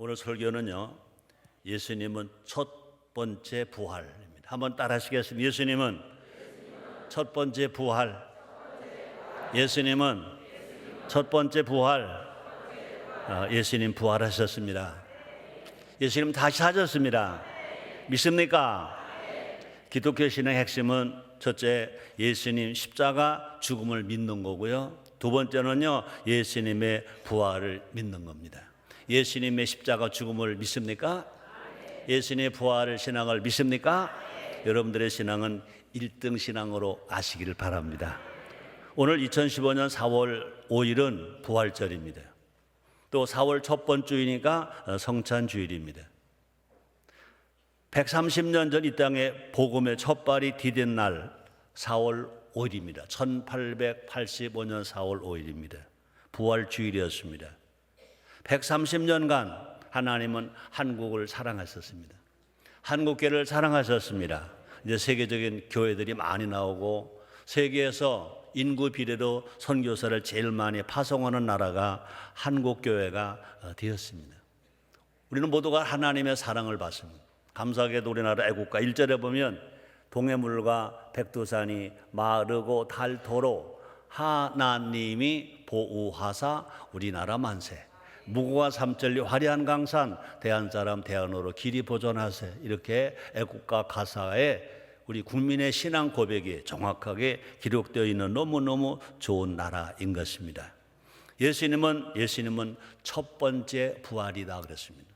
오늘 설교는요, 예수님은 첫 번째 부활입니다. 한번 따라 하시겠습니다. 예수님은 첫 번째 부활. 예수님은 첫 번째 부활. 예수님 부활하셨습니다. 예수님 다시 사셨습니다. 믿습니까? 기독교 신앙의 핵심은 첫째, 예수님 십자가 죽음을 믿는 거고요. 두 번째는요, 예수님의 부활을 믿는 겁니다. 예수님의 십자가 죽음을 믿습니까? 예수님의 부활을 신앙을 믿습니까? 여러분들의 신앙은 1등 신앙으로 아시기를 바랍니다. 오늘 2015년 4월 5일은 부활절입니다. 또 4월 첫 번째 주이니까 성찬주일입니다. 130년 전 이 땅에 복음의 첫발이 디딘 날 4월 5일입니다. 1885년 4월 5일입니다. 부활주일이었습니다. 130년간 하나님은 한국을 사랑하셨습니다. 한국교회를 사랑하셨습니다. 이제 세계적인 교회들이 많이 나오고 세계에서 인구 비례로 선교사를 제일 많이 파송하는 나라가 한국교회가 되었습니다. 우리는 모두가 하나님의 사랑을 받습니다. 감사하게도 우리나라 애국가 1절에 보면 동해물과 백두산이 마르고 닳도록 하나님이 보호하사 우리나라 만세. 무고와 삼천리 화려한 강산 대한사람 대한어로 길이 보존하세. 이렇게 애국가 가사에 우리 국민의 신앙 고백이 정확하게 기록되어 있는 너무너무 좋은 나라인 것입니다. 예수님은 첫 번째 부활이다 그랬습니다.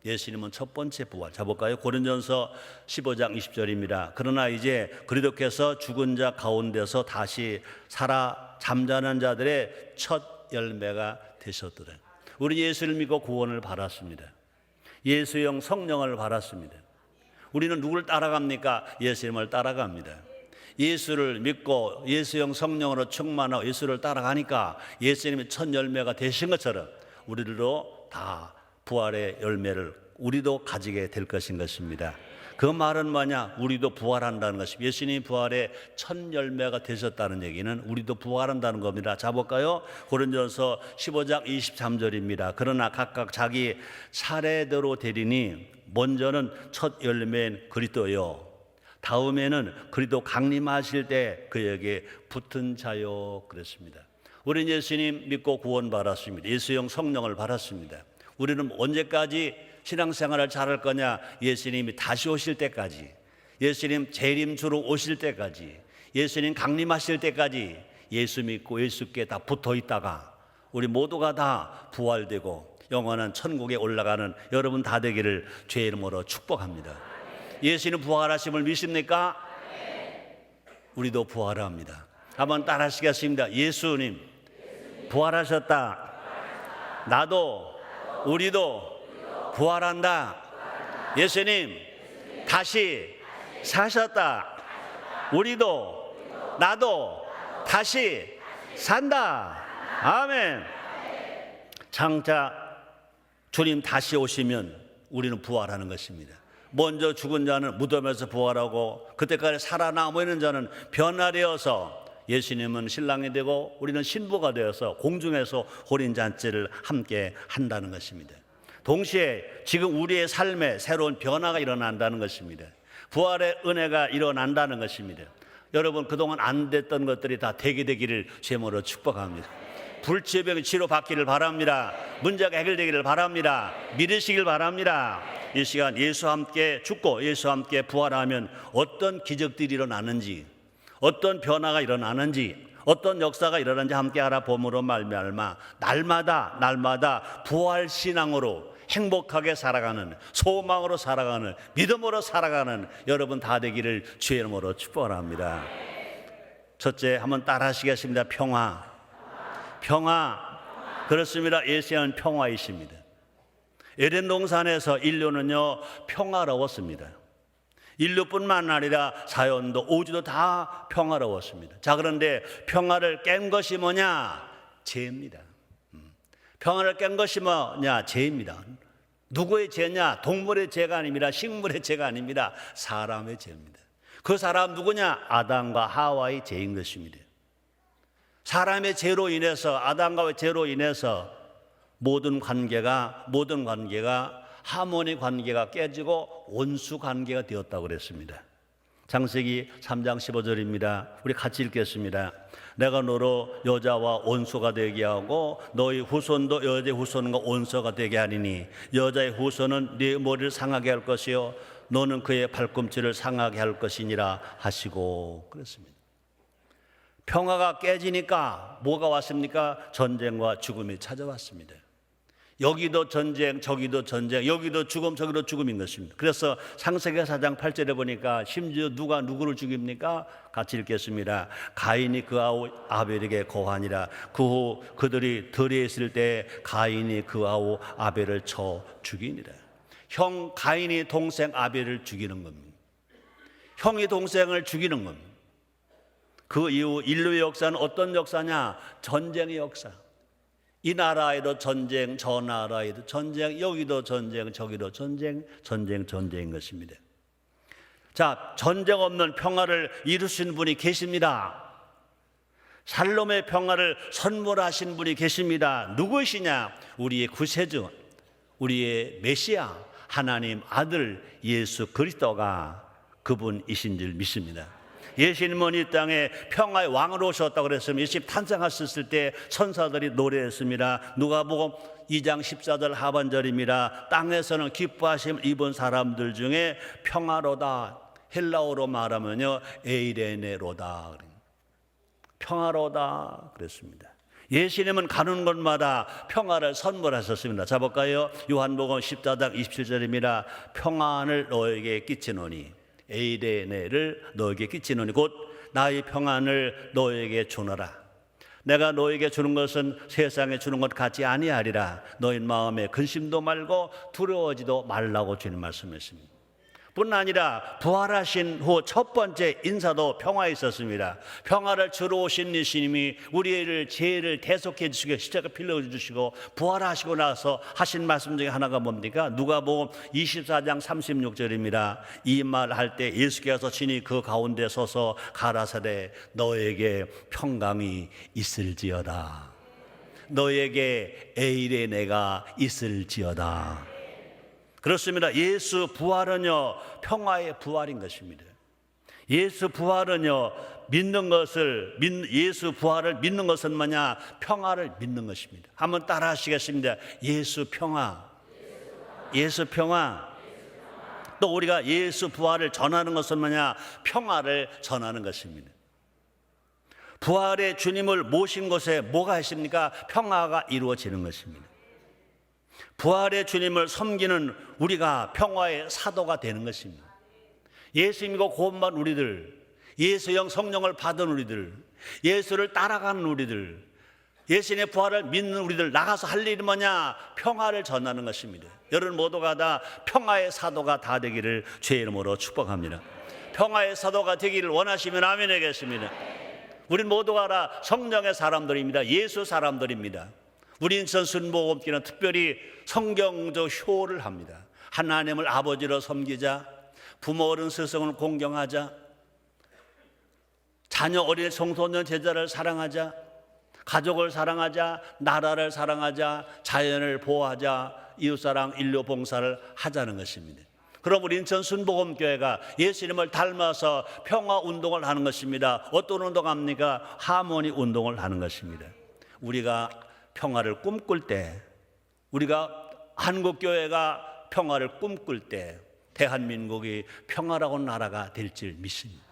예수님은 첫 번째 부활. 자볼까요? 고린전서 15장 20절입니다. 그러나 이제 그리스도께서 죽은 자 가운데서 다시 살아 잠자는 자들의 첫 열매가 되셨더라. 우리 예수를 믿고 구원을 받았습니다. 예수의 성령을 받았습니다. 우리는 누구를 따라갑니까? 예수님을 따라갑니다. 예수를 믿고 예수의 성령으로 충만하고 예수를 따라가니까 예수님이 첫 열매가 되신 것처럼 우리들도 다 부활의 열매를 우리도 가지게 될 것인 것입니다. 그 말은 뭐냐? 우리도 부활한다는 것입니다. 예수님이 부활의 첫 열매가 되셨다는 얘기는 우리도 부활한다는 겁니다. 자 볼까요? 고린도전서 15장 23절입니다. 그러나 각각 자기 차례대로 되리니 먼저는 첫 열매인 그리스도요, 다음에는 그리스도 강림하실 때 그에게 붙은 자요 그랬습니다. 우리는 예수님 믿고 구원받았습니다. 예수의 성령을 받았습니다. 우리는 언제까지 신앙생활을 잘할 거냐? 예수님이 다시 오실 때까지, 예수님 재림주로 오실 때까지, 예수님 강림하실 때까지 예수 믿고 예수께 다 붙어 있다가 우리 모두가 다 부활되고 영원한 천국에 올라가는 여러분 다 되기를 주의 이름으로 축복합니다. 예수님 부활하심을 믿습니까? 우리도 부활합니다. 한번 따라 하시겠습니다. 예수님 부활하셨다. 나도 우리도 부활한다. 예수님 다시 사셨다. 우리도 나도 다시 산다. 아멘. 장차 주님 다시 오시면 우리는 부활하는 것입니다. 먼저 죽은 자는 무덤에서 부활하고 그때까지 살아남아 있는 자는 변화되어서 예수님은 신랑이 되고 우리는 신부가 되어서 공중에서 혼인잔치를 함께 한다는 것입니다. 동시에 지금 우리의 삶에 새로운 변화가 일어난다는 것입니다. 부활의 은혜가 일어난다는 것입니다. 여러분 그동안 안 됐던 것들이 다 되게 되기를 주님으로 축복합니다. 불치병이 치료받기를 바랍니다. 문제가 해결되기를 바랍니다. 믿으시길 바랍니다. 이 시간 예수와 함께 죽고 예수와 함께 부활하면 어떤 기적들이 일어나는지, 어떤 변화가 일어나는지, 어떤 역사가 일어나는지 함께 알아봄으로 말미암아 날마다 부활 신앙으로 행복하게 살아가는, 소망으로 살아가는, 믿음으로 살아가는 여러분 다 되기를 주의 이름으로 축복합니다. 첫째, 한번 따라 하시겠습니다. 평화. 그렇습니다. 예수님은 평화이십니다. 에덴 동산에서 인류는요 평화로웠습니다. 인류뿐만 아니라 자연도 우주도 다 평화로웠습니다. 자, 그런데 평화를 깬 것이 뭐냐? 죄입니다. 평화를 깬 것이 뭐냐? 죄입니다. 누구의 죄냐? 동물의 죄가 아닙니다. 식물의 죄가 아닙니다. 사람의 죄입니다. 그 사람 누구냐? 아담과 하와의 죄인 것입니다. 사람의 죄로 인해서, 아담과 죄로 인해서 모든 관계가 하모니 관계가 깨지고 원수 관계가 되었다고 그랬습니다. 창세기 3장 15절입니다. 우리 같이 읽겠습니다. 내가 너로 여자와 원수가 되게 하고 너희 후손도 여자의 후손과 원수가 되게 하리니 여자의 후손은 네 머리를 상하게 할 것이요 너는 그의 발꿈치를 상하게 할 것이니라 하시고 그랬습니다. 평화가 깨지니까 뭐가 왔습니까? 전쟁과 죽음이 찾아왔습니다. 여기도 전쟁, 저기도 전쟁, 여기도 죽음, 저기도 죽음인 것입니다. 그래서 창세기 4장 8절에 보니까 심지어 누가 누구를 죽입니까? 같이 읽겠습니다. 가인이 그 아우 아벨에게 거하니라. 그 후 그들이 들에 있을 때 가인이 그 아우 아벨을 쳐 죽이니라. 형 가인이 동생 아벨을 죽이는 겁니다. 형이 동생을 죽이는 겁니다. 그 이후 인류의 역사는 어떤 역사냐? 전쟁의 역사. 이 나라에도 전쟁, 저 나라에도 전쟁, 여기도 전쟁, 저기도 전쟁인 것입니다. 자, 전쟁 없는 평화를 이루신 분이 계십니다. 살롬의 평화를 선물하신 분이 계십니다. 누구시냐? 우리의 구세주, 우리의 메시아, 하나님 아들 예수 그리스도가 그분이신 줄 믿습니다. 예수님은 이 땅에 평화의 왕으로 오셨다고 그랬으면 예수님 탄생하셨을 때 천사들이 노래했습니다. 누가복음 2장 14절 하반절입니다. 땅에서는 기뻐하심을 입은 사람들 중에 평화로다. 헬라어로 말하면요 에이레네로다. 평화로다 그랬습니다. 예수님은 가는 곳마다 평화를 선물하셨습니다. 자 볼까요? 요한복음 14장 27절입니다. 평안을 너에게 끼치노니 에이레네를 너에게 끼치노니 곧 나의 평안을 너에게 주노라. 내가 너에게 주는 것은 세상에 주는 것 같지 아니하리라. 너희 마음에 근심도 말고 두려워지도 말라고 주님 말씀했습니다. 뿐 아니라 부활하신 후 첫 번째 인사도 평화에 있었습니다. 평화를 주러 오신 예수님이 우리를 죄를 대속해 주시고 십자가 빌려 주시고 부활하시고 나서 하신 말씀 중에 하나가 뭡니까? 누가복음 24장 36절입니다. 이 말 할 때 예수께서 친히 그 가운데 서서 가라사대 너에게 평강이 있을지어다. 너에게 에이레네가 있을지어다. 그렇습니다. 예수 부활은요 평화의 부활인 것입니다. 예수 부활은요 예수 부활을 믿는 것은 뭐냐? 평화를 믿는 것입니다. 한번 따라 하시겠습니다. 예수 평화. 예수 평화. 또 우리가 예수 부활을 전하는 것은 뭐냐? 평화를 전하는 것입니다. 부활의 주님을 모신 곳에 뭐가 있습니까? 평화가 이루어지는 것입니다. 부활의 주님을 섬기는 우리가 평화의 사도가 되는 것입니다. 예수 믿고 구원받은 우리들, 예수형 성령을 받은 우리들, 예수를 따라가는 우리들, 예수님의 부활을 믿는 우리들 나가서 할 일이 뭐냐? 평화를 전하는 것입니다. 여러분 모두가 다 평화의 사도가 다 되기를 주의 이름으로 축복합니다. 평화의 사도가 되기를 원하시면 아멘 하겠습니다. 우리 모두가 다 성령의 사람들입니다. 예수 사람들입니다. 우리 인천 순복음교회는 특별히 성경적 효를 합니다. 하나님을 아버지로 섬기자, 부모 어른 스승을 공경하자, 자녀 어린 청소년 제자를 사랑하자, 가족을 사랑하자, 나라를 사랑하자, 자연을 보호하자, 이웃사랑 인류 봉사를 하자는 것입니다. 그럼 우리 인천 순복음교회가 예수님을 닮아서 평화운동을 하는 것입니다. 어떤 운동합니까? 하모니 운동을 하는 것입니다. 우리가 평화를 꿈꿀 때, 우리가 한국교회가 평화를 꿈꿀 때 대한민국이 평화로운 나라가 될 줄 믿습니다.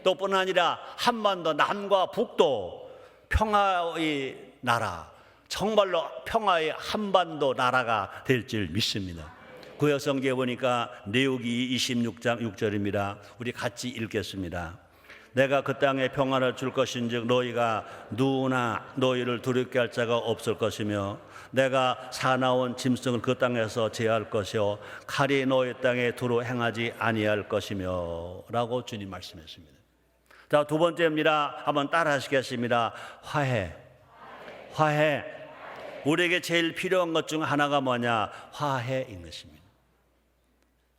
또 뿐 아니라 한반도 남과 북도 평화의 나라, 정말로 평화의 한반도 나라가 될 줄 믿습니다. 구약성경에 보니까 레위기 26장 6절입니다. 우리 같이 읽겠습니다. 내가 그 땅에 평안을 줄 것인즉 너희가 누구나 너희를 두렵게 할 자가 없을 것이며 내가 사나운 짐승을 그 땅에서 제할 것이요 칼이 너희 땅에 두루 행하지 아니할 것이며 라고 주님 말씀했습니다. 자, 두 번째입니다. 한번 따라 하시겠습니다. 화해. 우리에게 제일 필요한 것 중 하나가 뭐냐? 화해인 것입니다.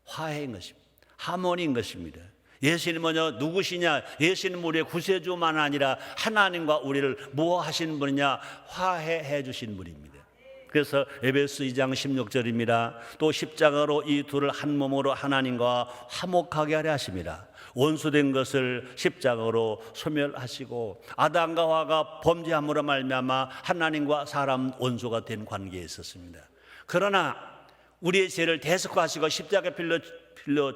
화해인 것입니다. 하모니인 것입니다. 예수님은 누구시냐? 예수님은 우리의 구세주만 아니라 하나님과 우리를 뭐 하신 분이냐? 화해해 주신 분입니다. 그래서 에베소 2장 16절입니다. 또 십자가로 이 둘을 한 몸으로 하나님과 화목하게 하려 하심이라. 원수된 것을 십자가로 소멸하시고 아담과 하와가 범죄함으로 말미암아 하나님과 사람 원수가 된 관계에 있었습니다. 그러나 우리의 죄를 대속하시고 십자가에 빌려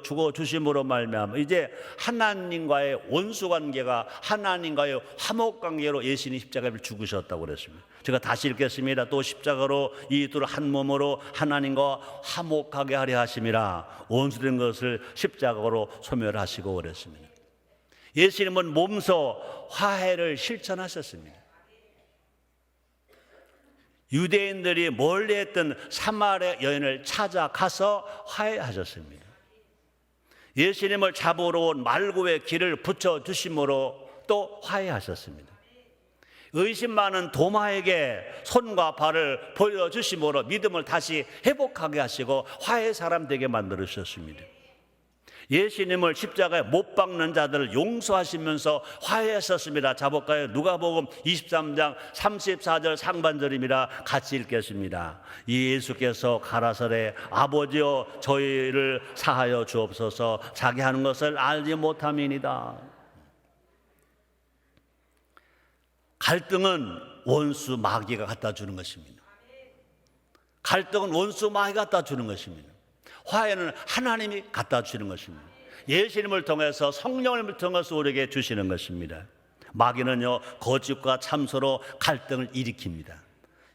죽어 주심으로 말미암아 이제 하나님과의 원수 관계가 하나님과의 화목 관계로 예수님이 십자가에 죽으셨다고 그랬습니다. 제가 다시 읽겠습니다. 또 십자가로 이 둘 한 몸으로 하나님과 화목하게 하려 하심이라. 원수된 것을 십자가로 소멸하시고 그랬습니다. 예수님은 몸소 화해를 실천하셨습니다. 유대인들이 멀리했던 사마리아 여인을 찾아가서 화해하셨습니다. 예수님을 잡으러 온 말고의 길을 붙여주심으로 또 화해하셨습니다. 의심 많은 도마에게 손과 발을 보여주심으로 믿음을 다시 회복하게 하시고 화해 사람 되게 만들으셨습니다. 예수님을 십자가에 못 박는 자들을 용서하시면서 화해하셨습니다. 자볼까요? 누가복음 23장 34절 상반절입니다. 같이 읽겠습니다. 예수께서 가라사대 아버지여 저희를 사하여 주옵소서 자기 하는 것을 알지 못함이니이다. 갈등은 원수 마귀가 갖다 주는 것입니다. 갈등은 원수 마귀가 갖다 주는 것입니다. 화해는 하나님이 갖다 주시는 것입니다. 예수님을 통해서 성령을 통해서 우리에게 주시는 것입니다. 마귀는요 거짓과 참소로 갈등을 일으킵니다.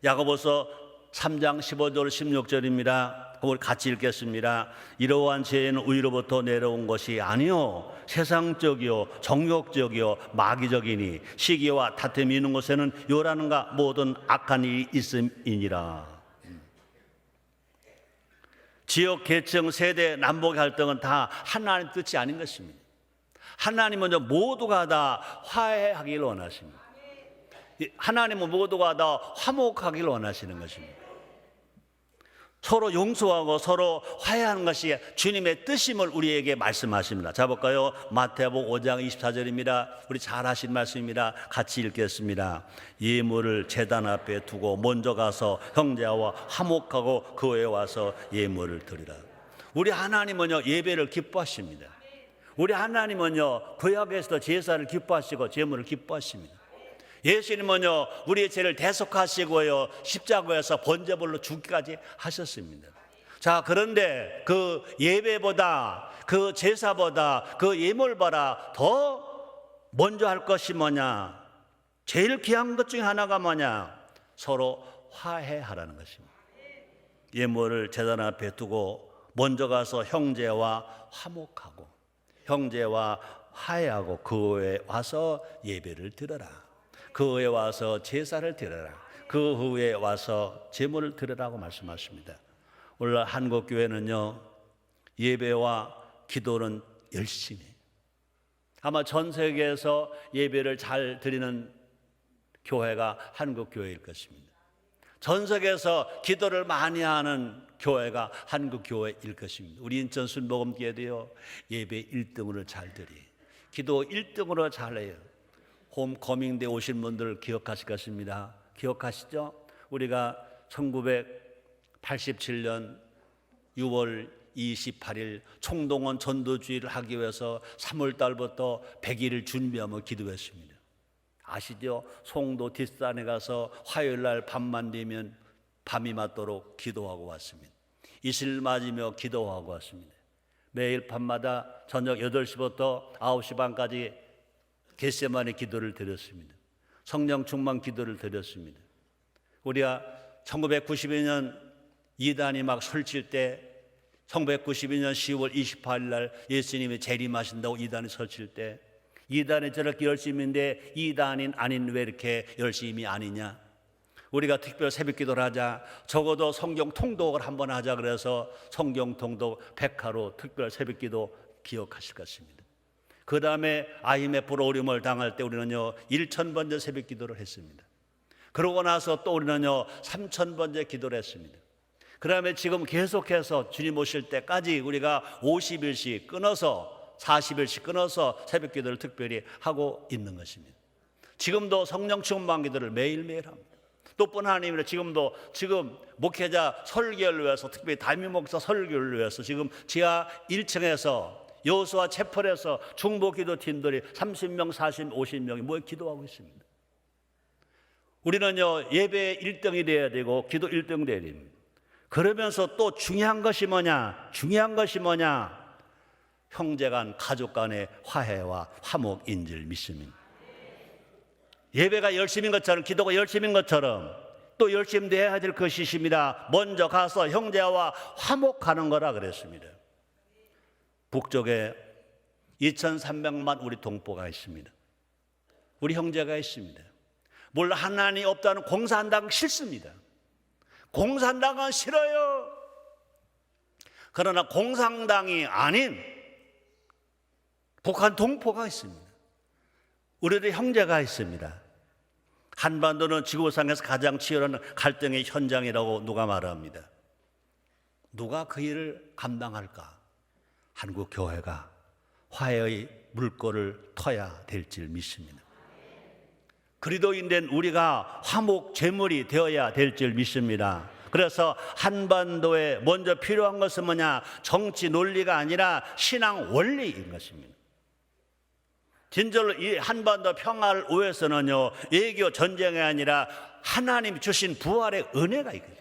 야고보서 3장 15절 16절입니다. 우리 같이 읽겠습니다. 이러한 죄는 위로부터 내려온 것이 아니요 세상적이요 정욕적이요 마귀적이니 시기와 다툼이 있는 곳에는 요란과 모든 악한 일이 있음이니라. 지역, 계층, 세대, 남북 갈등은 다 하나님 뜻이 아닌 것입니다. 하나님은 모두가 다 화해하기를 원하십니다. 하나님은 모두가 다 화목하기를 원하시는 것입니다. 서로 용서하고 서로 화해하는 것이 주님의 뜻임을 우리에게 말씀하십니다. 자 볼까요? 마태복음 5장 24절입니다. 우리 잘 하신 말씀입니다. 같이 읽겠습니다. 예물을 제단 앞에 두고 먼저 가서 형제와 화목하고 그 후에 와서 예물을 드리라. 우리 하나님은요 예배를 기뻐하십니다. 우리 하나님은요 구약에서도 제사를 기뻐하시고 제물을 기뻐하십니다. 예수님은요 우리의 죄를 대속하시고요 십자가에서 번제물로 죽기까지 하셨습니다. 자, 그런데 그 예배보다 그 제사보다 그 예물보다 더 먼저 할 것이 뭐냐? 제일 귀한 것 중에 하나가 뭐냐? 서로 화해하라는 것입니다. 예물을 제단 앞에 두고 먼저 가서 형제와 화목하고 형제와 화해하고 그 후에 와서 예배를 드려라. 그 후에 와서 제사를 드려라. 그 후에 와서 제물을 드리라고 말씀하십니다. 오늘 한국교회는요 예배와 기도는 열심히 아마 전 세계에서 예배를 잘 드리는 교회가 한국교회일 것입니다. 전 세계에서 기도를 많이 하는 교회가 한국교회일 것입니다. 우리 인천 순복음교회도요 예배 1등으로 잘 드리 기도 1등으로 잘해요. 홈커밍대 오신 분들 기억하실 것입니다. 기억하시죠? 우리가 1987년 6월 28일 총동원 전도주의를 하기 위해서 3월 달부터 100일을 준비하며 기도했습니다. 아시죠? 송도 뒷산에 가서 화요일 날 밤만 되면 밤이 맞도록 기도하고 왔습니다. 이슬 맞으며 기도하고 왔습니다. 매일 밤마다 저녁 8시부터 9시 반까지 겟세마네 기도를 드렸습니다. 성령 충만 기도를 드렸습니다. 우리가 1992년 이단이 막 설칠 때 1992년 10월 28일 날 예수님이 재림하신다고 이단이 설칠 때 이단이 저렇게 열심인데 이단인 아닌 왜 이렇게 열심이 아니냐? 우리가 특별 새벽 기도를 하자. 적어도 성경 통독을 한번 하자. 그래서 성경 통독 백화로 특별 새벽 기도 기억하실 것입니다. 그 다음에 IMF로 어려움을 당할 때 우리는요 1000번째 새벽 기도를 했습니다. 그러고 나서 또 우리는요 3000번째 기도를 했습니다. 그 다음에 지금 계속해서 주님 오실 때까지 우리가 50일씩 끊어서 40일씩 끊어서 새벽 기도를 특별히 하고 있는 것입니다. 지금도 성령 충만 기도를 매일매일 합니다. 또뿐 아니라 지금 목회자 설교를 위해서, 특별히 담임 목사 설교를 위해서 지금 지하 1층에서 여호수아 채플에서 중보 기도팀들이 30명, 40, 50명이 모여 기도하고 있습니다. 우리는요, 예배 1등이 돼야 되고 기도 1등 돼야 됩니다. 그러면서 또 중요한 것이 뭐냐? 형제간, 가족 간의 화해와 화목인 줄 믿습니다. 예배가 열심인 것처럼, 기도가 열심인 것처럼 또 열심히 해야 될 것이 있습니다. 먼저 가서 형제와 화목하는 거라 그랬습니다. 북쪽에 2300만 우리 동포가 있습니다. 우리 형제가 있습니다. 물론 하나님이 없다는 공산당 싫습니다. 공산당은 싫어요. 그러나 공산당이 아닌 북한 동포가 있습니다. 우리들 형제가 있습니다. 한반도는 지구상에서 가장 치열한 갈등의 현장이라고 누가 말합니다. 누가 그 일을 감당할까? 한국 교회가 화해의 물꼬를 터야 될 줄 믿습니다. 그리스도인된 우리가 화목 제물이 되어야 될 줄 믿습니다. 그래서 한반도에 먼저 필요한 것은 뭐냐? 정치 논리가 아니라 신앙 원리인 것입니다. 진짜로 이 한반도 평화를 위해서는요, 외교 전쟁이 아니라 하나님 주신 부활의 은혜가 있거든요.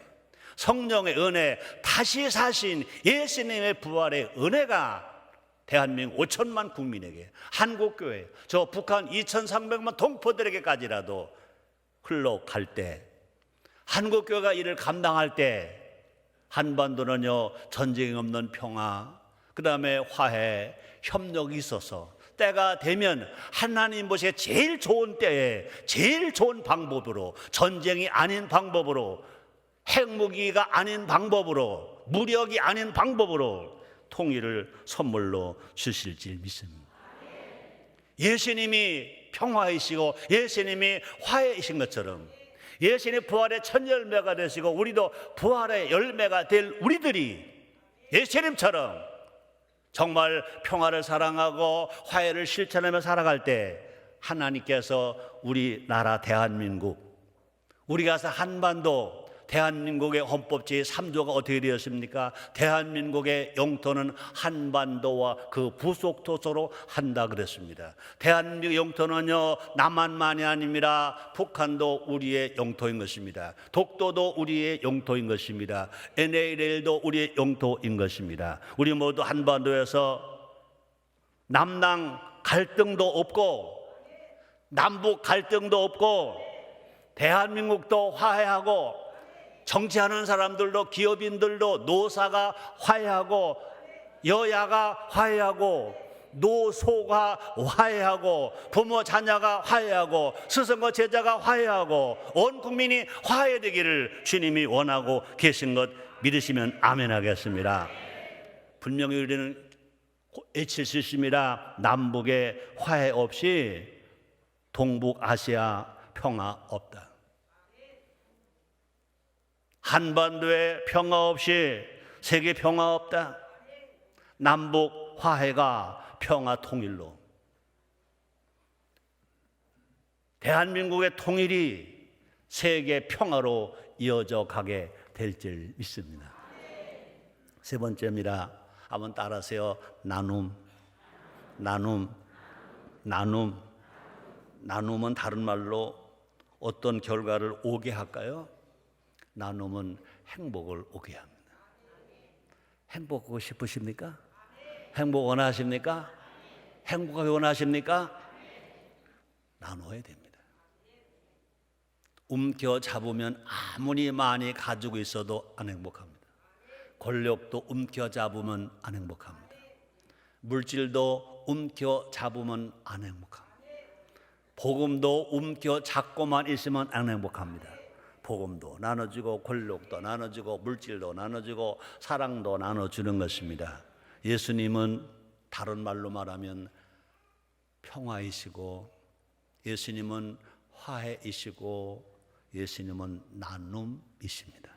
성령의 은혜, 다시 사신 예수님의 부활의 은혜가 대한민국 5천만 국민에게, 한국교회, 저 북한 2,300만 동포들에게까지라도 흘러갈 때, 한국교회가 이를 감당할 때 한반도는요, 전쟁이 없는 평화, 그 다음에 화해, 협력이 있어서 때가 되면 하나님 보시기에 제일 좋은 때에 제일 좋은 방법으로, 전쟁이 아닌 방법으로, 핵무기가 아닌 방법으로, 무력이 아닌 방법으로 통일을 선물로 주실 줄 믿습니다. 예수님이 평화이시고 예수님이 화해이신 것처럼 예수님이 부활의 첫 열매가 되시고 우리도 부활의 열매가 될 우리들이 예수님처럼 정말 평화를 사랑하고 화해를 실천하며 살아갈 때 하나님께서 우리나라 대한민국, 우리가 한반도, 대한민국의 헌법 제3조가 어떻게 되었습니까? 대한민국의 영토는 한반도와 그 부속토소로 한다 그랬습니다. 대한민국 영토는요, 남한만이 아닙니다. 북한도 우리의 영토인 것입니다. 독도도 우리의 영토인 것입니다. NAL도 우리의 영토인 것입니다. 우리 모두 한반도에서 남남 갈등도 없고 남북 갈등도 없고 대한민국도 화해하고 정치하는 사람들도, 기업인들도, 노사가 화해하고 여야가 화해하고 노소가 화해하고 부모 자녀가 화해하고 스승과 제자가 화해하고 온 국민이 화해되기를 주님이 원하고 계신 것 믿으시면 아멘 하겠습니다. 분명히 우리는 외칠 수 있습니다. 남북의 화해 없이 동북아시아 평화 없다. 한반도에 평화 없이 세계 평화 없다. 남북 화해가 평화 통일로, 대한민국의 통일이 세계 평화로 이어져 가게 될 줄 믿습니다. 세 번째입니다. 한번 따라하세요. 나눔은 다른 말로 어떤 결과를 오게 할까요? 나눔은 행복을 오게 합니다. 행복하고 싶으십니까? 행복 원하십니까? 행복하게 원하십니까? 나눠야 됩니다. 움켜잡으면 아무리 많이 가지고 있어도 안 행복합니다. 권력도 움켜잡으면 안 행복합니다. 물질도 움켜잡으면 안 행복합니다. 복음도 움켜잡고만 있으면 안 행복합니다. 복음도 나눠주고 권력도 나눠주고 물질도 나눠주고 사랑도 나눠주는 것입니다. 예수님은 다른 말로 말하면 평화이시고 예수님은 화해이시고 예수님은 나눔이십니다.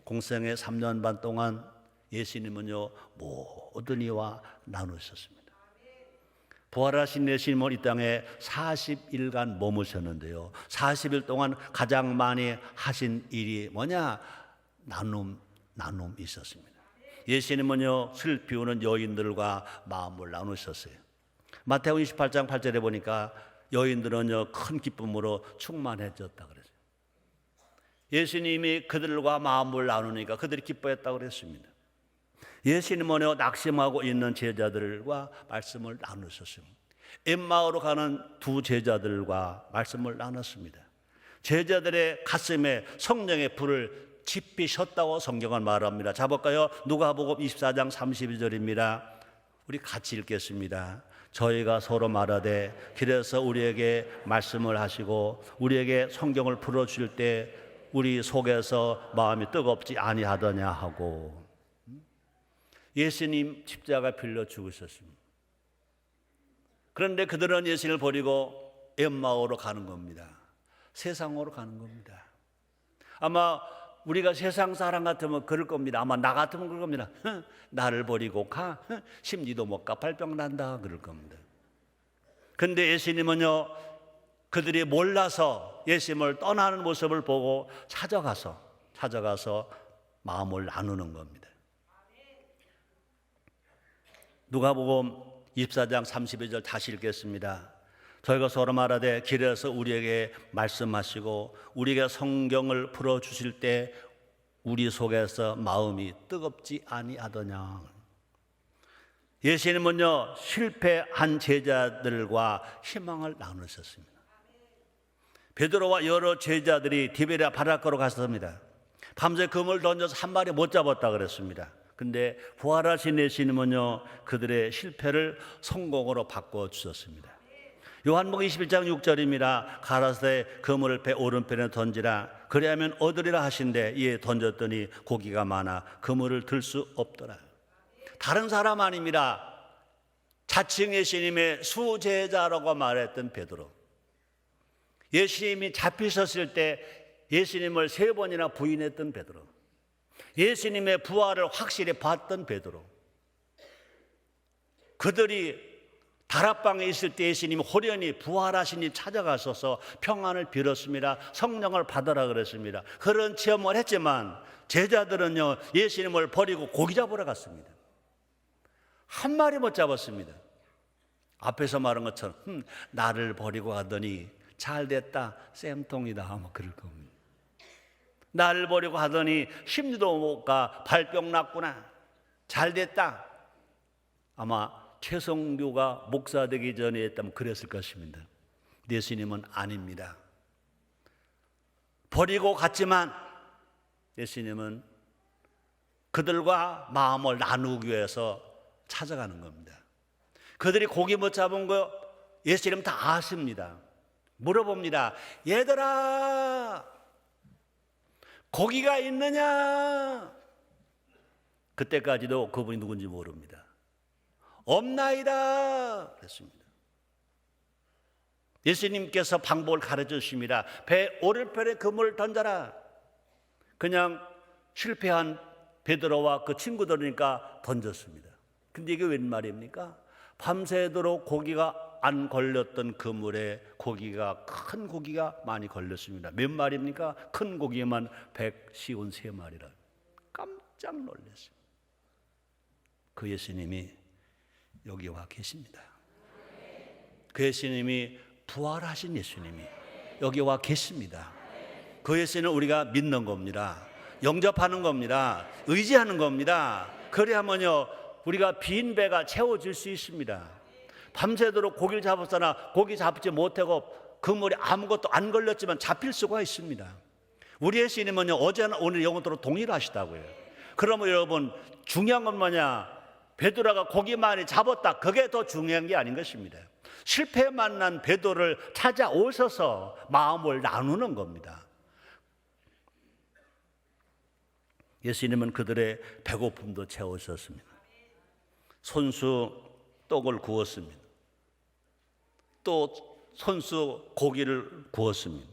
공생의 3년 반 동안 예수님은요 모든 이와 나누셨습니다. 부활하신 예수님은 이 땅에 40일간 머무셨는데요. 40일 동안 가장 많이 하신 일이 뭐냐? 나눔이 있었습니다. 예수님은요, 슬피 우는 여인들과 마음을 나누셨어요. 마태복음 28장 8절에 보니까 여인들은요, 큰 기쁨으로 충만해졌다 그랬어요. 예수님이 그들과 마음을 나누니까 그들이 기뻐했다고 그랬습니다. 예수님은요, 낙심하고 있는 제자들과 말씀을 나누셨습니다. 엠마오로 가는 두 제자들과 말씀을 나눴습니다. 제자들의 가슴에 성령의 불을 지피셨다고 성경은 말합니다. 자볼까요? 누가복음 24장 32절입니다. 우리 같이 읽겠습니다. 저희가 서로 말하되 길에서 우리에게 말씀을 하시고 우리에게 성경을 풀어주실 때 우리 속에서 마음이 뜨겁지 아니하더냐 하고. 예수님 십자가 빌려 죽으셨습니다. 그런데 그들은 예수님을 버리고 엠마오로 가는 겁니다. 세상으로 가는 겁니다. 아마 우리가 세상 사람 같으면 그럴 겁니다. 아마 나 같으면 그럴 겁니다. 나를 버리고 가? 심지도 못 가. 발병 난다. 그럴 겁니다. 그런데 예수님은요, 그들이 몰라서 예수님을 떠나는 모습을 보고 찾아가서 마음을 나누는 겁니다. 누가복음 24장 32절 다시 읽겠습니다. 저희가 서로 말하되 길에서 우리에게 말씀하시고 우리에게 성경을 풀어주실 때 우리 속에서 마음이 뜨겁지 아니하더냐. 예수님은요, 실패한 제자들과 희망을 나누셨습니다. 베드로와 여러 제자들이 디베랴 바닷가로 갔습니다. 밤새 그물 던져서 한 마리 못 잡았다 그랬습니다. 근데 부활하신 예수님은요, 그들의 실패를 성공으로 바꿔 주셨습니다. 요한복음 21장 6절입니다. 가라사대 그물을 배 오른편에 던지라 그리하면 얻으리라 하신대 이에 던졌더니 고기가 많아 그물을 들 수 없더라. 다른 사람 아닙니다. 자칭 예수님의 수제자라고 말했던 베드로. 예수님이 잡히셨을 때 예수님을 3번이나 부인했던 베드로. 예수님의 부활을 확실히 봤던 베드로. 그들이 다락방에 있을 때 예수님이 호련히 부활하시니 찾아가셔서 평안을 빌었습니다. 성령을 받으라 그랬습니다. 그런 체험을 했지만 제자들은요, 예수님을 버리고 고기 잡으러 갔습니다. 한 마리 못 잡았습니다. 앞에서 말한 것처럼 나를 버리고 가더니 잘됐다 쌤통이다 뭐 그럴 겁니다. 나를 버리고 하더니 심리도 못 가 발병 났구나 잘됐다. 아마 최성교가 목사 되기 전에 했다면 그랬을 것입니다. 예수님은 아닙니다. 버리고 갔지만 예수님은 그들과 마음을 나누기 위해서 찾아가는 겁니다. 그들이 고기 못 잡은 거 예수님 다 아십니다. 물어봅니다. 얘들아, 고기가 있느냐? 그때까지도 그분이 누군지 모릅니다. 없나이다 그랬습니다. 예수님께서 방법을 가르쳐 주십니다. 배 오른편에 그물을 던져라. 그냥 실패한 베드로와 그 친구들이니까 던졌습니다. 근데 이게 웬 말입니까? 밤새도록 고기가 안 걸렸던 그물에 큰 고기가 많이 걸렸습니다. 몇 마리입니까? 큰 고기만 153마리라. 깜짝 놀랐습니다. 그 예수님이 여기 와 계십니다. 그 예수님이 부활하신 예수님이 여기 와 계십니다. 그 예수님은 우리가 믿는 겁니다. 영접하는 겁니다. 의지하는 겁니다. 그래야만요 우리가 빈 배가 채워질 수 있습니다. 밤새도록 고기를 잡았으나 고기 잡지 못하고 그물에 아무것도 안 걸렸지만 잡힐 수가 있습니다. 우리 예수님은요 어제나 오늘 영원토록 동일하시다고요. 그러면 여러분 중요한 건 뭐냐? 베드로가 고기 많이 잡았다. 그게 더 중요한 게 아닌 것입니다. 실패 만난 베드로를 찾아오셔서 마음을 나누는 겁니다. 예수님은 그들의 배고픔도 채우셨습니다. 손수 떡을 구웠습니다. 또 손수 고기를 구웠습니다.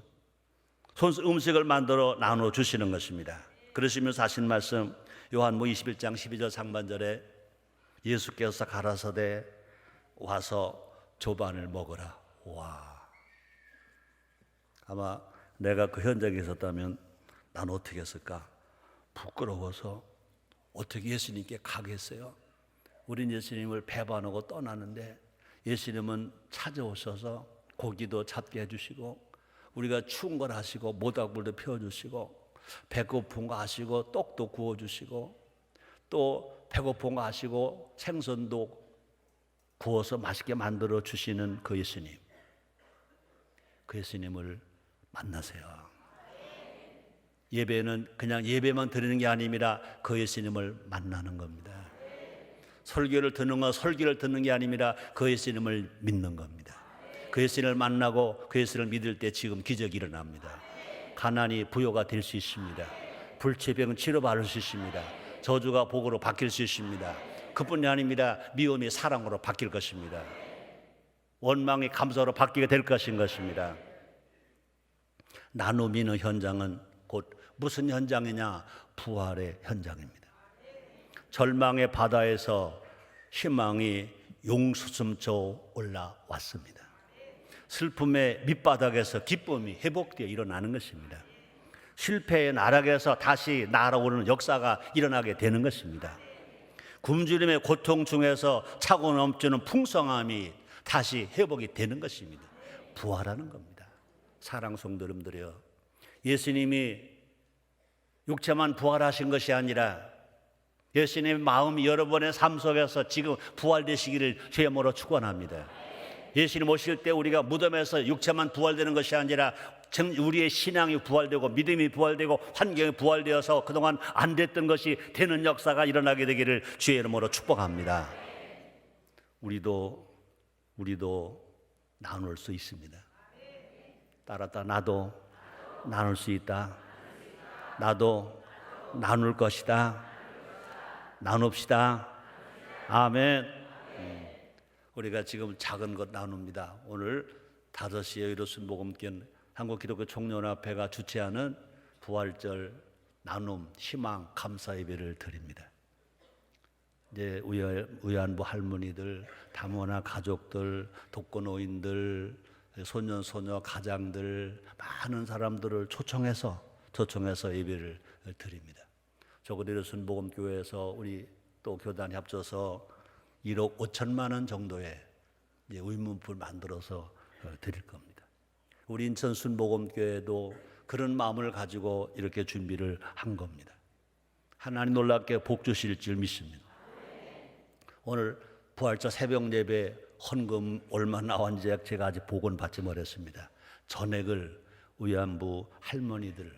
손수 음식을 만들어 나눠 주시는 것입니다. 그러시면서 하신 말씀 요한복음 21장 12절 상반절에 예수께서 가라사대 와서 조반을 먹어라. 와, 아마 내가 그 현장에 있었다면 난 어떻게 했을까? 부끄러워서 어떻게 예수님께 가겠어요? 우린 예수님을 배반하고 떠나는데 예수님은 찾아오셔서 고기도 잡게 해주시고, 우리가 추운 걸 하시고 모닥불도 피워주시고, 배고픈 거 하시고 떡도 구워주시고, 또 배고픈 거 하시고 생선도 구워서 맛있게 만들어 주시는 그 예수님, 그 예수님을 만나세요. 예배는 그냥 예배만 드리는 게 아닙니다. 그 예수님을 만나는 겁니다. 설교를 듣는 건 설교를 듣는 게 아닙니다. 그 예수님을 믿는 겁니다. 그 예수님을 만나고 그 예수님을 믿을 때 지금 기적이 일어납니다. 가난이 부요가 될 수 있습니다. 불치병은 치료받을 수 있습니다. 저주가 복으로 바뀔 수 있습니다. 그뿐이 아닙니다. 미움이 사랑으로 바뀔 것입니다. 원망이 감사로 바뀌게 될 것입니다. 나눔이는 현장은 곧 무슨 현장이냐? 부활의 현장입니다. 절망의 바다에서 희망이 용수섬처 올라왔습니다. 슬픔의 밑바닥에서 기쁨이 회복되어 일어나는 것입니다. 실패의 나락에서 다시 날아오르는 역사가 일어나게 되는 것입니다. 굶주림의 고통 중에서 차고 넘치는 풍성함이 다시 회복이 되는 것입니다. 부활하는 겁니다. 사랑 성도 여러분들이요, 예수님이 육체만 부활하신 것이 아니라 예수님의 마음이 여러분의 삶 속에서 지금 부활되시기를 주의 이름으로 축원합니다. 예수님 오실 때 우리가 무덤에서 육체만 부활되는 것이 아니라 우리의 신앙이 부활되고 믿음이 부활되고 환경이 부활되어서 그동안 안 됐던 것이 되는 역사가 일어나게 되기를 주의 이름으로 축복합니다. 우리도 나눌 수 있습니다. 따랐다. 나도 나눌 수 있다. 나도 나눌 것이다. 나눕시다. 아멘. 우리가 지금 작은 것 나눕니다. 오늘 5시에 의로운 복음교회 한국기독교 총연합회가 주최하는 부활절 나눔, 희망, 감사 예배를 드립니다. 이제 위안부 할머니들, 다문화 가족들, 독거노인들, 소년 소녀 가장들, 많은 사람들을 초청해서 예배를 드립니다. 조그리로슨 복음교회에서 우리 또 교단이 합쳐서 1억 5천만 원 정도의 의문품을 만들어서 드릴 겁니다. 우리 인천 순복음교회도 그런 마음을 가지고 이렇게 준비를 한 겁니다. 하나님 놀랍게 복 주실 줄 믿습니다. 오늘 부활절 새벽 예배 헌금 얼마 나왔는지 제가 아직 복은 받지 못했습니다. 전액을 위안부 할머니들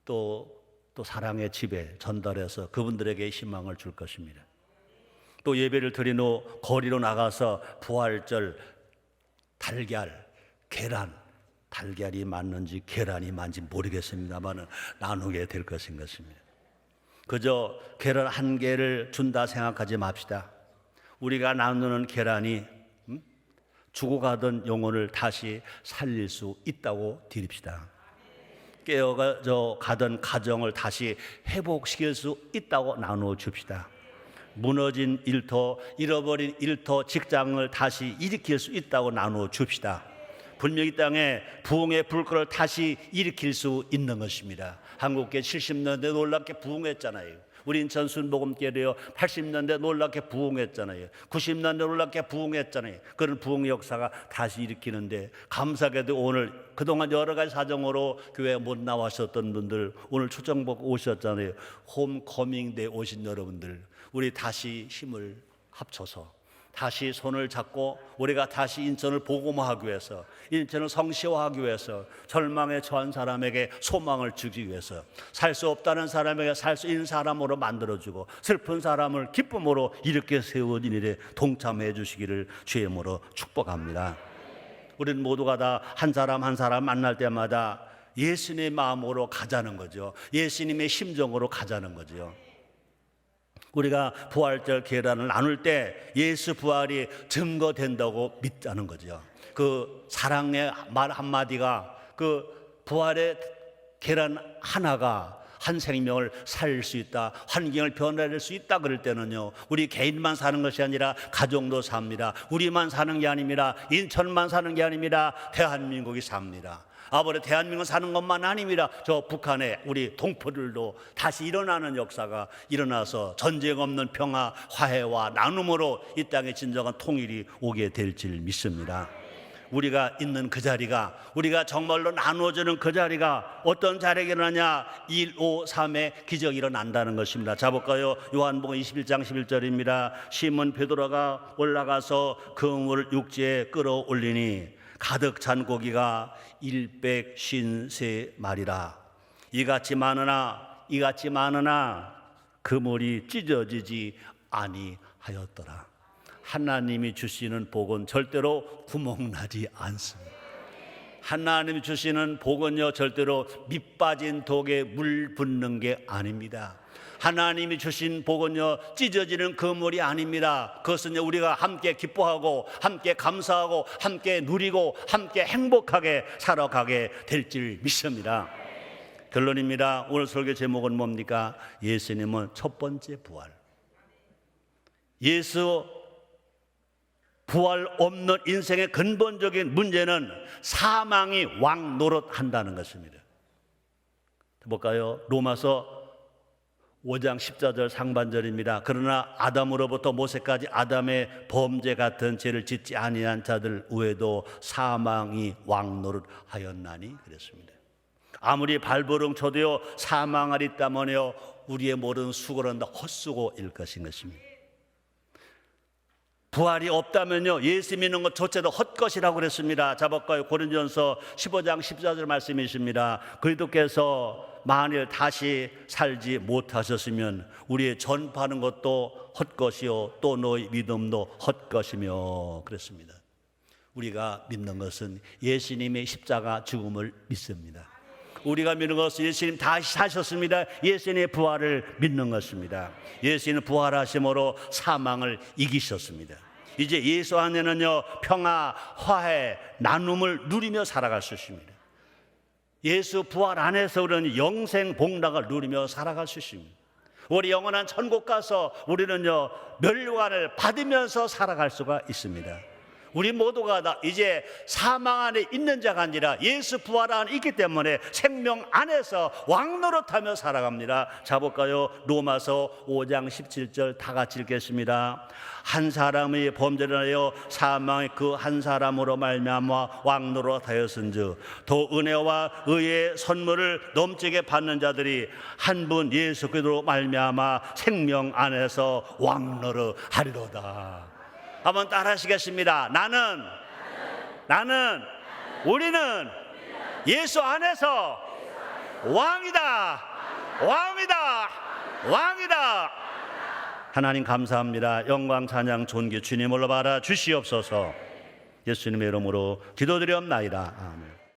또 사랑의 집에 전달해서 그분들에게 희망을 줄 것입니다. 또 예배를 드린 후 거리로 나가서 부활절 달걀, 계란, 달걀이 맞는지 계란이 맞는지 모르겠습니다만 나누게 될 것인 것입니다. 그저 계란 한 개를 준다 생각하지 맙시다. 우리가 나누는 계란이 죽어가던 영혼을 다시 살릴 수 있다고 드립시다. 깨어져 가던 가정을 다시 회복시킬 수 있다고 나누어 줍시다. 무너진 일터, 잃어버린 일터, 직장을 다시 일으킬 수 있다고 나누어 줍시다. 분명히 땅에 부흥의 불꽃을 다시 일으킬 수 있는 것입니다. 한국교회 70년대 놀랍게 부흥했잖아요. 우리 인천 순복음교회도요 80년대 놀랍게 부흥했잖아요. 90년대 놀랍게 부흥했잖아요. 그런 부흥 역사가 다시 일으키는데, 감사하게도 오늘 그동안 여러 가지 사정으로 교회에 못 나와셨던 분들 오늘 초청받고 오셨잖아요. 홈커밍데이 오신 여러분들, 우리 다시 힘을 합쳐서 다시 손을 잡고 우리가 다시 인천을 복음화하기 위해서, 인천을 성시화하기 위해서, 절망에 처한 사람에게 소망을 주기 위해서, 살 수 없다는 사람에게 살 수 있는 사람으로 만들어주고, 슬픈 사람을 기쁨으로 일으켜 세워진 일에 동참해 주시기를 주의 이름으로 축복합니다. 우리는 모두가 다 한 사람 한 사람 만날 때마다 예수님의 마음으로 가자는 거죠. 예수님의 심정으로 가자는 거죠. 우리가 부활절 계란을 나눌 때 예수 부활이 증거된다고 믿자는 거죠. 그 사랑의 말 한마디가, 그 부활의 계란 하나가 한 생명을 살릴 수 있다, 환경을 변화할 수 있다 그럴 때는요, 우리 개인만 사는 것이 아니라 가정도 삽니다. 우리만 사는 게 아닙니다. 인천만 사는 게 아닙니다. 대한민국이 삽니다. 아버지, 대한민국 사는 것만 아닙니다. 저 북한의 우리 동포들도 다시 일어나는 역사가 일어나서 전쟁 없는 평화, 화해와 나눔으로 이 땅에 진정한 통일이 오게 될 줄 믿습니다. 우리가 있는 그 자리가, 우리가 정말로 나누어주는 그 자리가 어떤 자리가 일어나냐? 153의 기적이 일어난다는 것입니다. 자볼까요? 요한복음 21장 11절입니다. 시몬 베드로가 올라가서 그물을 육지에 끌어올리니 가득 찬 고기가 153마리라. 이같이 많으나 그물이 찢어지지 아니하였더라. 하나님이 주시는 복은 절대로 구멍나지 않습니다. 하나님이 주시는 복은요, 절대로 밑빠진 독에 물 붓는 게 아닙니다. 하나님이 주신 복은요, 찢어지는 그물이 아닙니다. 그것은요, 우리가 함께 기뻐하고 함께 감사하고 함께 누리고 함께 행복하게 살아가게 될 줄 믿습니다. 결론입니다. 오늘 설교 제목은 뭡니까? 예수님은 첫 번째 부활. 예수 부활 없는 인생의 근본적인 문제는 사망이 왕 노릇한다는 것입니다. 볼까요? 로마서 5장 14절 상반절입니다. 그러나 아담으로부터 모세까지 아담의 범죄 같은 죄를 짓지 아니한 자들 외에도 사망이 왕노릇하였나니 그랬습니다. 아무리 발버둥 쳐도요, 사망을 있다면요, 우리의 모든 수고는 다 헛수고일 것입니다. 부활이 없다면요, 예수 믿는 것조차도 헛것이라고 그랬습니다. 자볼까요? 고린도전서 15장 14절 말씀이십니다. 그리스도께서 만일 다시 살지 못하셨으면 우리의 전파하는 것도 헛것이요 또 너희 믿음도 헛것이며 그랬습니다. 우리가 믿는 것은 예수님의 십자가 죽음을 믿습니다. 우리가 믿는 것은 예수님 다시 사셨습니다. 예수님의 부활을 믿는 것입니다. 예수님 부활하심으로 사망을 이기셨습니다. 이제 예수 안에는요, 평화, 화해, 나눔을 누리며 살아갈 수 있습니다. 예수 부활 안에서 우리는 영생 복락을 누리며 살아갈 수 있습니다. 우리 영원한 천국 가서 우리는요, 멸류관을 받으면서 살아갈 수가 있습니다. 우리 모두가 다 이제 사망 안에 있는 자가 아니라 예수 부활 안에 있기 때문에 생명 안에서 왕노릇하며 살아갑니다. 자볼까요? 로마서 5장 17절 다 같이 읽겠습니다. 한 사람의 범죄를 하여 사망의 그 한 사람으로 말미암아 왕노릇하였은즉 더 은혜와 의의 선물을 넘치게 받는 자들이 한 분 예수 그리스도로 말미암아 생명 안에서 왕노릇하리로다. 한번 따라하시겠습니다. 우리는 예수 안에서 왕이다. 하나님 감사합니다. 영광 찬양 존귀 주님으로 받아 주시옵소서. 예수님의 이름으로 기도드리옵나이다. 아멘.